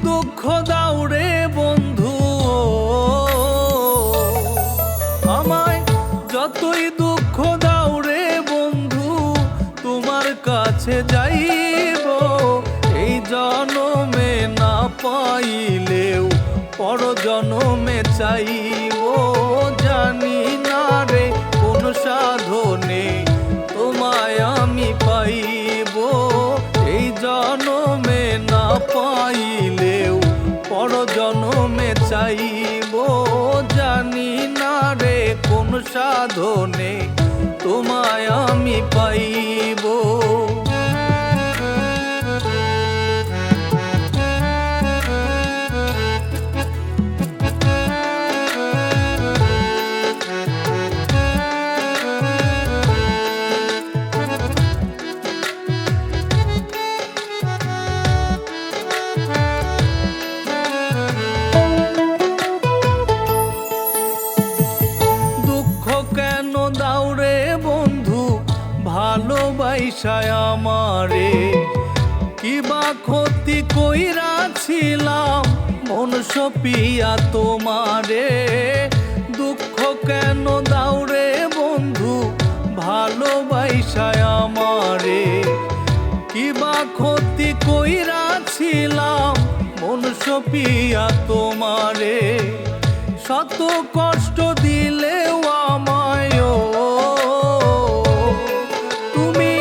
দুঃখ দাও রে বন্ধু, আমায় যতই দুঃখ দাও রে বন্ধু, তোমার কাছে যাইব। এই জনমে না পাইলেও পর জনমে চাইব। জানি না রে কোন সাধনে তোমায় আমি পাইব। এই জনমে না পাইলেও পর জনমে চাইব। জানি না রে কোন সাধনে তোমায় আমি পাইব। কেন দাও রে বন্ধু ভালোবাসায় আমারে, কিবা ক্ষতি কইরাছিলাম মন সপিয়া তোমারে। দুঃখ কেন দাও রে বন্ধু ভালোবাসায় আমারে, কিবা ক্ষতি কইরাছিলাম মন সপিয়া তোমারে। শত কষ্ট দিলেও আমায় তুমি,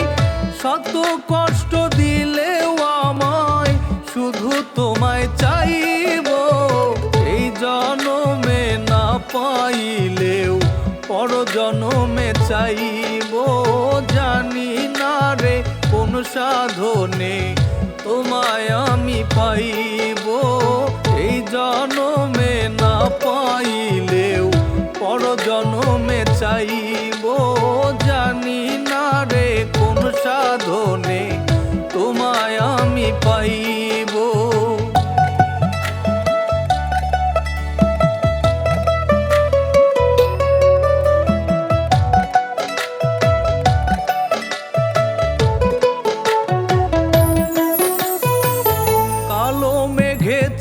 শত কষ্ট দিলেও আমায় শুধু তোমায় চাইব। এই জনমে না পাইলেও পর জনমে চাইব। জানি না রে কোন সাধনে তোমায় আমি পাইব। এই জনমে না পাইলেও পর জনমে চাইব। জানি না রে কোন সাধনে তোমায় আমি পাইব।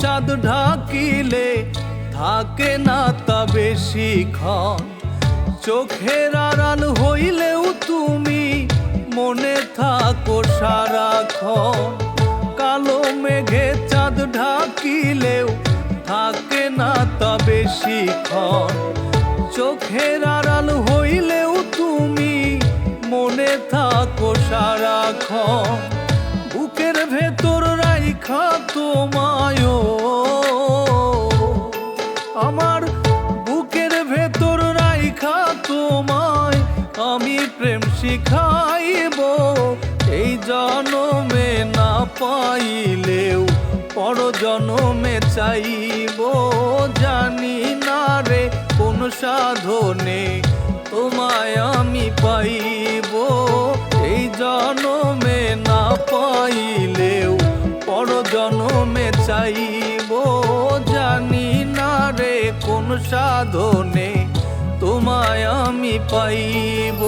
চাঁদ ঢাকিলে থাকে না তা বেশিক্ষণ, চোখের আড়াল হইলেও তুমি মনে থাকো সারাক্ষণ। কালো মেঘে চাঁদ ঢাকিলেও থাকে না তা বেশিক্ষণ, চোখের আড়াল হইলেও তুমি মনে থাকো সারাক্ষণ। বুকের ভেতর রাইখা তোমায়, আমার বুকের ভেতর রাইখা তোমায় আমি প্রেম শিখাইব। এই জনমে না পাইলেও পর জনমে চাইব। জানি না রে কোন সাধনে তোমায় আমি পাইব। এই জনমে না পাইলেও পর জনমে চাইব। জানি না রে কোন সাধনে তোমায় আমি পাইব।